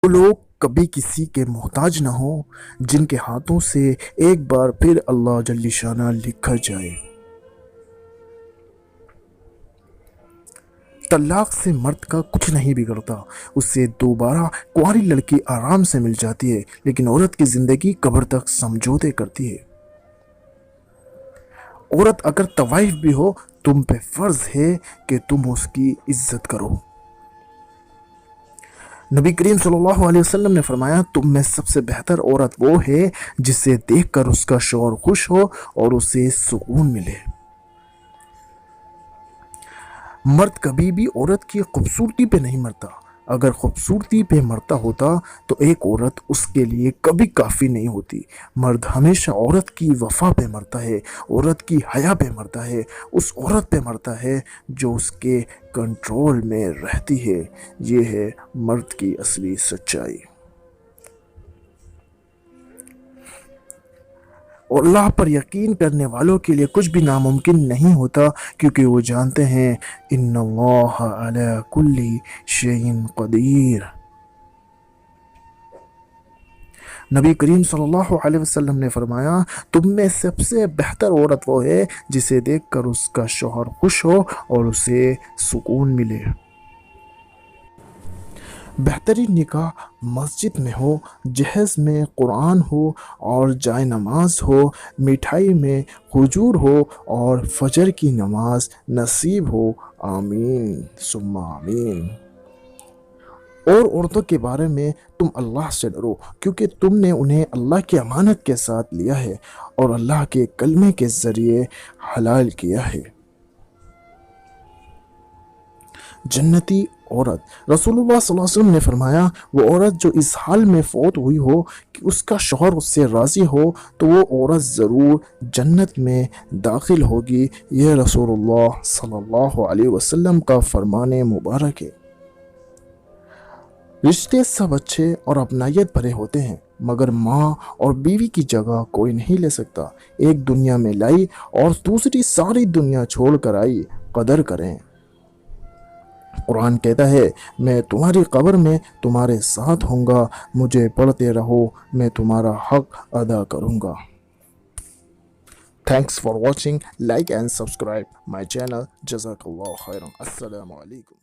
وہ لوگ کبھی کسی کے محتاج نہ ہوں جن کے ہاتھوں سے ایک بار پھر اللہ جل شانہ لکھا جائے۔ طلاق سے مرد کا کچھ نہیں بگڑتا، اس سے دوبارہ کنواری لڑکی آرام سے مل جاتی ہے، لیکن عورت کی زندگی قبر تک سمجھوتے کرتی ہے۔ عورت اگر طوائف بھی ہو، تم پہ فرض ہے کہ تم اس کی عزت کرو۔ نبی کریم صلی اللہ علیہ وسلم نے فرمایا، تم میں سب سے بہتر عورت وہ ہے جسے دیکھ کر اس کا شوہر خوش ہو اور اسے سکون ملے۔ مرد کبھی بھی عورت کی خوبصورتی پہ نہیں مرتا، اگر خوبصورتی پہ مرتا ہوتا تو ایک عورت اس کے لیے کبھی کافی نہیں ہوتی۔ مرد ہمیشہ عورت کی وفا پہ مرتا ہے، عورت کی حیا پہ مرتا ہے، اس عورت پہ مرتا ہے جو اس کے کنٹرول میں رہتی ہے۔ یہ ہے مرد کی اصلی سچائی۔ اور اللہ پر یقین کرنے والوں کے لیے کچھ بھی ناممکن نہیں ہوتا، کیونکہ وہ جانتے ہیں ان اللہ علی کل شیء قدیر۔ نبی کریم صلی اللہ علیہ وسلم نے فرمایا، تم میں سب سے بہتر عورت وہ ہے جسے دیکھ کر اس کا شوہر خوش ہو اور اسے سکون ملے۔ بہترین نکاح مسجد میں ہو، جہیز میں قرآن ہو اور جائے نماز ہو، مٹھائی میں کھجور ہو اور فجر کی نماز نصیب ہو۔ آمین ثم آمین۔ اور عورتوں کے بارے میں تم اللہ سے ڈرو، کیونکہ تم نے انہیں اللہ کی امانت کے ساتھ لیا ہے اور اللہ کے کلمے کے ذریعے حلال کیا ہے۔ جنتی عورت، رسول اللہ صلی اللہ علیہ وسلم نے فرمایا، وہ عورت جو اس حال میں فوت ہوئی ہو کہ اس کا شوہر اس سے راضی ہو تو وہ عورت ضرور جنت میں داخل ہوگی۔ یہ رسول اللہ صلی اللہ علیہ وسلم کا فرمان مبارک ہے۔ رشتے سب اچھے اور اپنائیت بھرے ہوتے ہیں، مگر ماں اور بیوی کی جگہ کوئی نہیں لے سکتا۔ ایک دنیا میں لائی اور دوسری ساری دنیا چھوڑ کر آئی، قدر کریں۔ قرآن کہتا ہے، میں تمہاری قبر میں تمہارے ساتھ ہوں گا، مجھے پڑھتے رہو، میں تمہارا حق ادا کروں گا۔ Thanks for watching. Like and subscribe my channel. جزاک اللہ خیرا۔ السلام علیکم۔